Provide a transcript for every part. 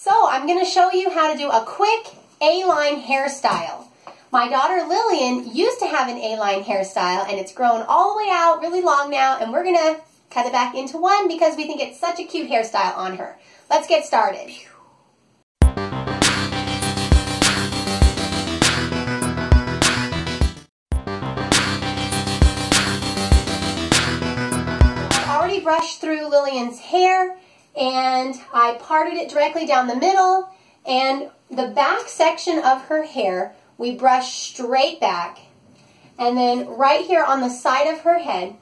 So I'm going to show you how to do a quick A-line hairstyle. My daughter Lillian used to have an A-line hairstyle and it's grown all the way out really long now, and we're going to cut it back into one because we think it's such a cute hairstyle on her. Let's get started. I already brushed through Lillian's hair and I parted it directly down the middle, and the back section of her hair we brushed straight back, and then right here on the side of her head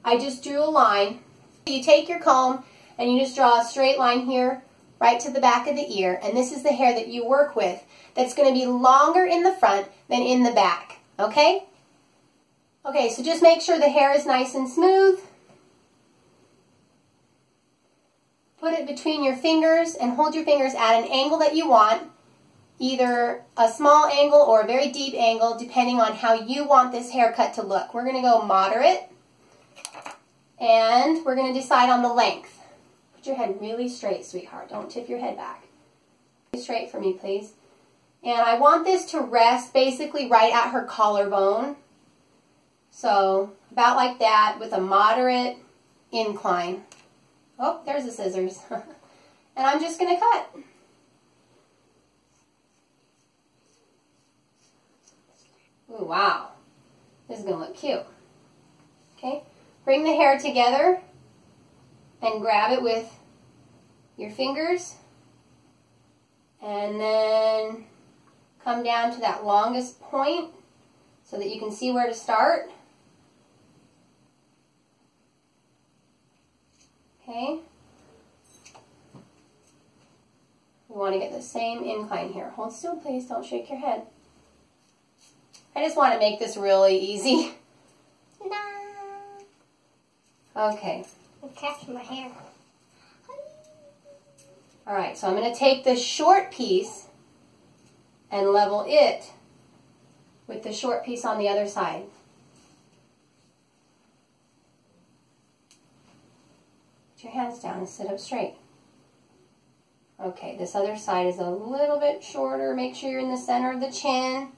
I just drew a line. You take your comb and you just draw a straight line here right to the back of the ear, and this is the hair that you work with that's going to be longer in the front than in the back, okay? Okay, so just make sure the hair is nice and smooth. Put it between your fingers and hold your fingers at an angle that you want, either a small angle or a very deep angle, depending on how you want this haircut to look. We're going to go moderate, and we're going to decide on the length. Put your head really straight, sweetheart. Don't tip your head back. Straight for me, please. And I want this to rest basically right at her collarbone. So about like that with a moderate incline. Oh, there's the scissors. And I'm just going to cut. Ooh, wow. This is going to look cute. Okay, bring the hair together and grab it with your fingers. And then come down to that longest point so that you can see where to start. Okay. We want to get the same incline here. Hold still, please. Don't shake your head. I just want to make this really easy. No. Okay. I'm catching my hair. Alright, so I'm going to take this short piece and level it with the short piece on the other side. Put your hands down and sit up straight. Okay, this other side is a little bit shorter. Make sure you're in the center of the chin.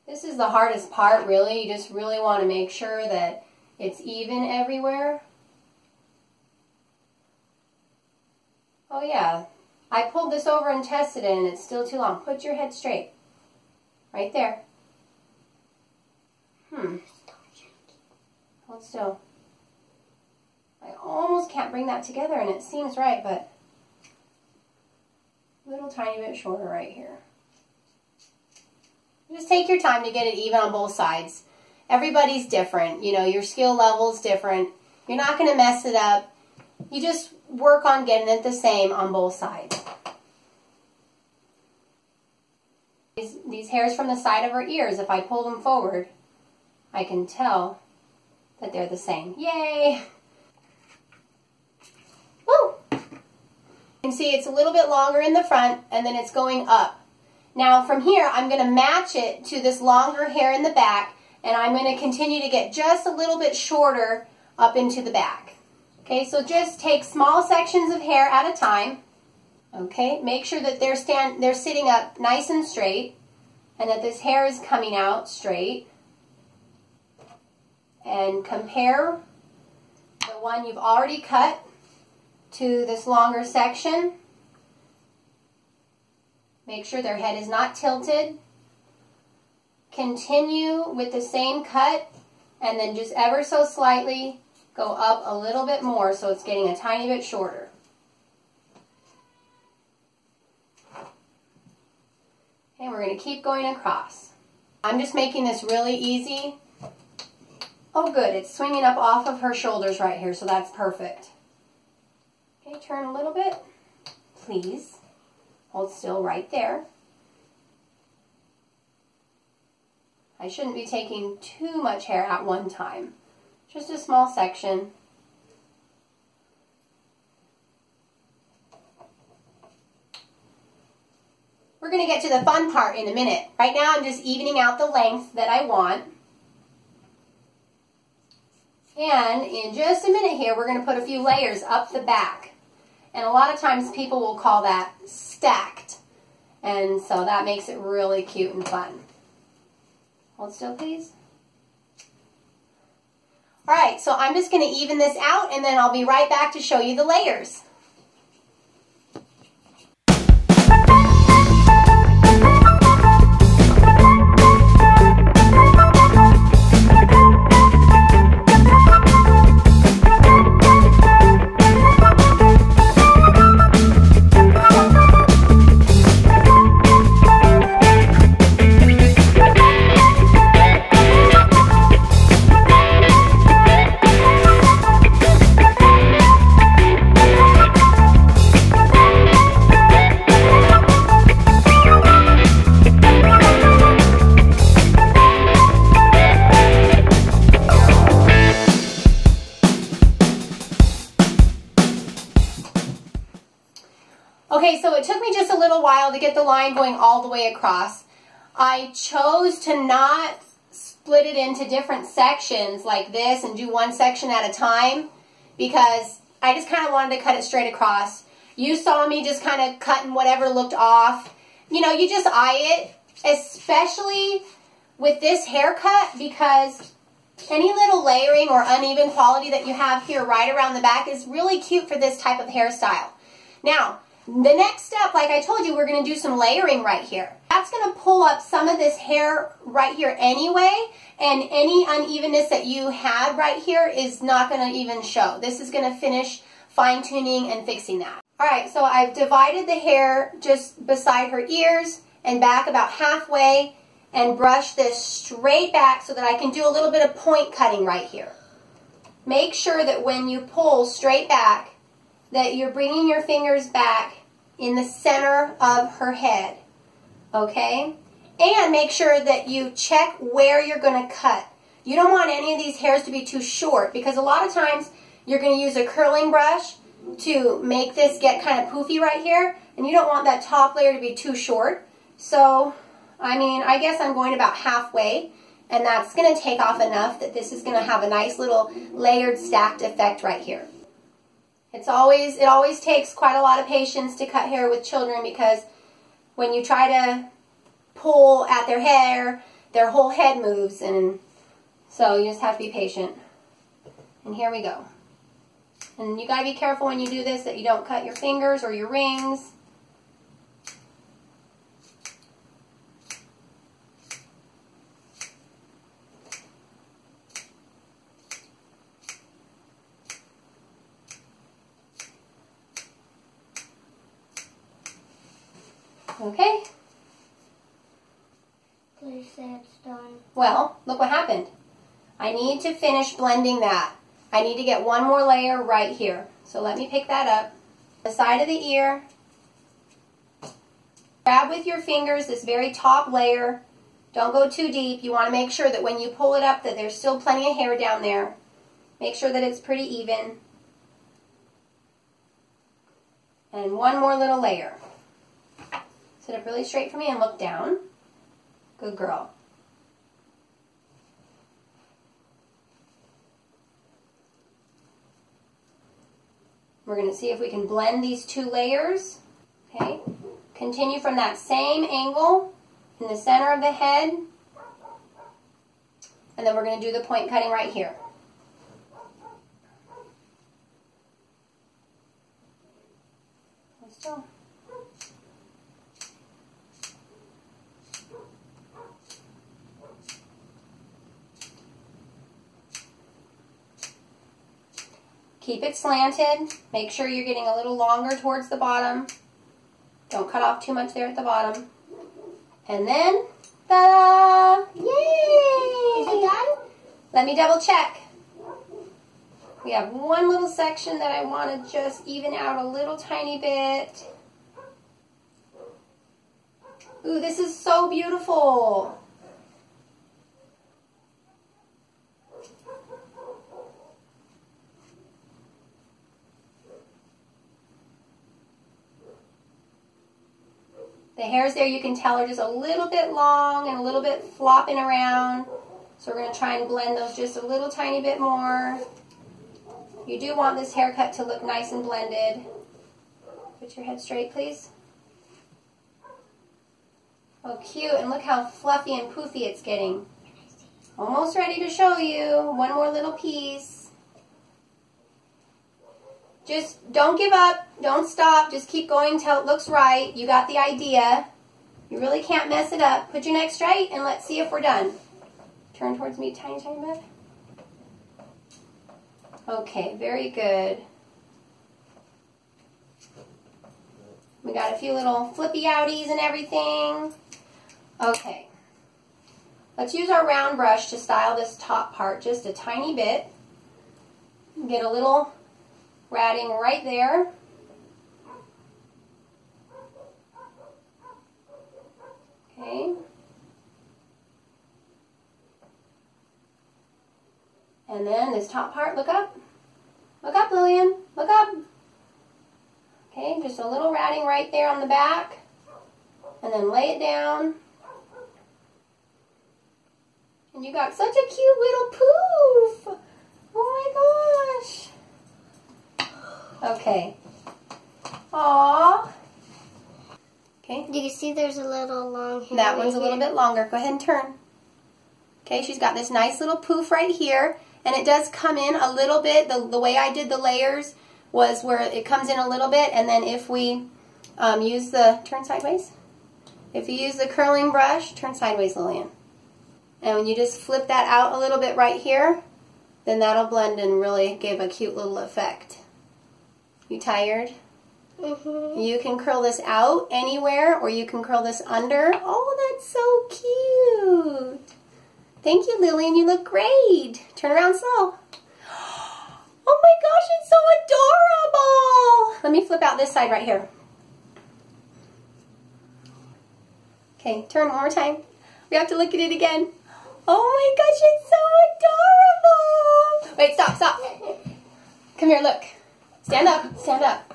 This is the hardest part, really. You just really want to make sure that it's even everywhere. Oh yeah, I pulled this over and tested it and it's still too long. Put your head straight. Right there. Hold still. I almost can't bring that together and it seems right, but a little tiny bit shorter right here. Just take your time to get it even on both sides. Everybody's different. You know, your skill level's different. You're not going to mess it up. You just work on getting it the same on both sides. These hairs from the side of her ears, if I pull them forward, I can tell that they're the same. Yay! Woo! You can see it's a little bit longer in the front and then it's going up. Now from here, I'm going to match it to this longer hair in the back, and I'm going to continue to get just a little bit shorter up into the back. Okay, so just take small sections of hair at a time. Okay, make sure that they're sitting up nice and straight, and that this hair is coming out straight. And compare the one you've already cut to this longer section. Make sure their head is not tilted. Continue with the same cut and then just ever so slightly go up a little bit more so it's getting a tiny bit shorter. Okay, we're going to keep going across. I'm just making this really easy. Oh good, it's swinging up off of her shoulders right here, so that's perfect. Okay, turn a little bit, please. Hold still right there. I shouldn't be taking too much hair at one time. Just a small section. We're going to get to the fun part in a minute. Right now I'm just evening out the length that I want. And in just a minute here, we're going to put a few layers up the back. And a lot of times people will call that stacked. And so that makes it really cute and fun. Hold still, please. All right, so I'm just going to even this out, and then I'll be right back to show you the layers. Okay, so it took me just a little while to get the line going all the way across. I chose to not split it into different sections like this and do one section at a time because I just kind of wanted to cut it straight across. You saw me just kind of cutting whatever looked off. You know, you just eye it, especially with this haircut, because any little layering or uneven quality that you have here right around the back is really cute for this type of hairstyle. Now, the next step, like I told you, we're going to do some layering right here. That's going to pull up some of this hair right here anyway, and any unevenness that you had right here is not going to even show. This is going to finish fine-tuning and fixing that. Alright, so I've divided the hair just beside her ears and back about halfway and brushed this straight back so that I can do a little bit of point cutting right here. Make sure that when you pull straight back, that you're bringing your fingers back in the center of her head, okay? And make sure that you check where you're going to cut. You don't want any of these hairs to be too short because a lot of times you're going to use a curling brush to make this get kind of poofy right here, and you don't want that top layer to be too short. So, I mean, I guess I'm going about halfway, and that's going to take off enough that this is going to have a nice little layered stacked effect right here. It always takes quite a lot of patience to cut hair with children because when you try to pull at their hair, their whole head moves, and so you just have to be patient. And here we go. And you got to be careful when you do this that you don't cut your fingers or your rings. Okay. Please say it's done. Well, look what happened. I need to finish blending that. I need to get one more layer right here. So let me pick that up. The side of the ear. Grab with your fingers this very top layer. Don't go too deep. You want to make sure that when you pull it up that there's still plenty of hair down there. Make sure that it's pretty even. And one more little layer. Sit up really straight for me and look down. Good girl. We're going to see if we can blend these two layers. Okay. Continue from that same angle in the center of the head. And then we're going to do the point cutting right here. Still. Keep it slanted. Make sure you're getting a little longer towards the bottom. Don't cut off too much there at the bottom. And then, ta-da! Yay! Is it done? Let me double check. We have one little section that I want to just even out a little tiny bit. Ooh, this is so beautiful. The hairs there, you can tell, are just a little bit long and a little bit flopping around. So we're going to try and blend those just a little tiny bit more. You do want this haircut to look nice and blended. Put your head straight, please. Oh, cute. And look how fluffy and poofy it's getting. Almost ready to show you. One more little piece. Just don't give up. Don't stop. Just keep going till it looks right. You got the idea. You really can't mess it up. Put your neck straight and let's see if we're done. Turn towards me tiny, tiny bit. Okay, very good. We got a few little flippy outies and everything. Okay. Let's use our round brush to style this top part just a tiny bit. Get a little ratting right there. Okay. And then this top part, look up. Look up, Lillian. Look up. Okay, just a little ratting right there on the back. And then lay it down. And you got such a cute little poof. Oh my gosh. Okay. Aww. Okay. Do you see there's a little long hair? That one's a little bit longer. Go ahead and turn. Okay, she's got this nice little poof right here. And it does come in a little bit. The way I did the layers was where it comes in a little bit. And then if we use the, turn sideways. If you use the curling brush, turn sideways, Lillian. And when you just flip that out a little bit right here, then that'll blend and really give a cute little effect. You tired? Mm-hmm. You can curl this out anywhere, or you can curl this under. Oh, that's so cute. Thank you, Lillian. You look great. Turn around slow. Oh my gosh, it's so adorable. Let me flip out this side right here. Okay, turn one more time. We have to look at it again. Oh my gosh, it's so adorable. Wait, stop, stop. Come here, look. Stand up, stand up.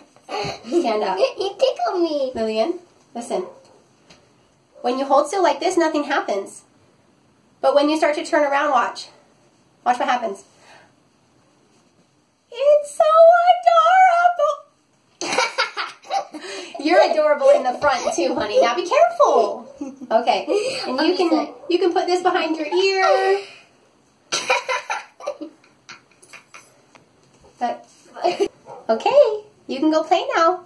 Stand up. You tickle me. Lillian, listen. When you hold still like this, nothing happens. But when you start to turn around, watch. Watch what happens. It's so adorable. You're adorable in the front too, honey. Now be careful. Okay. And you can put this behind your ear. Okay. You can go play now.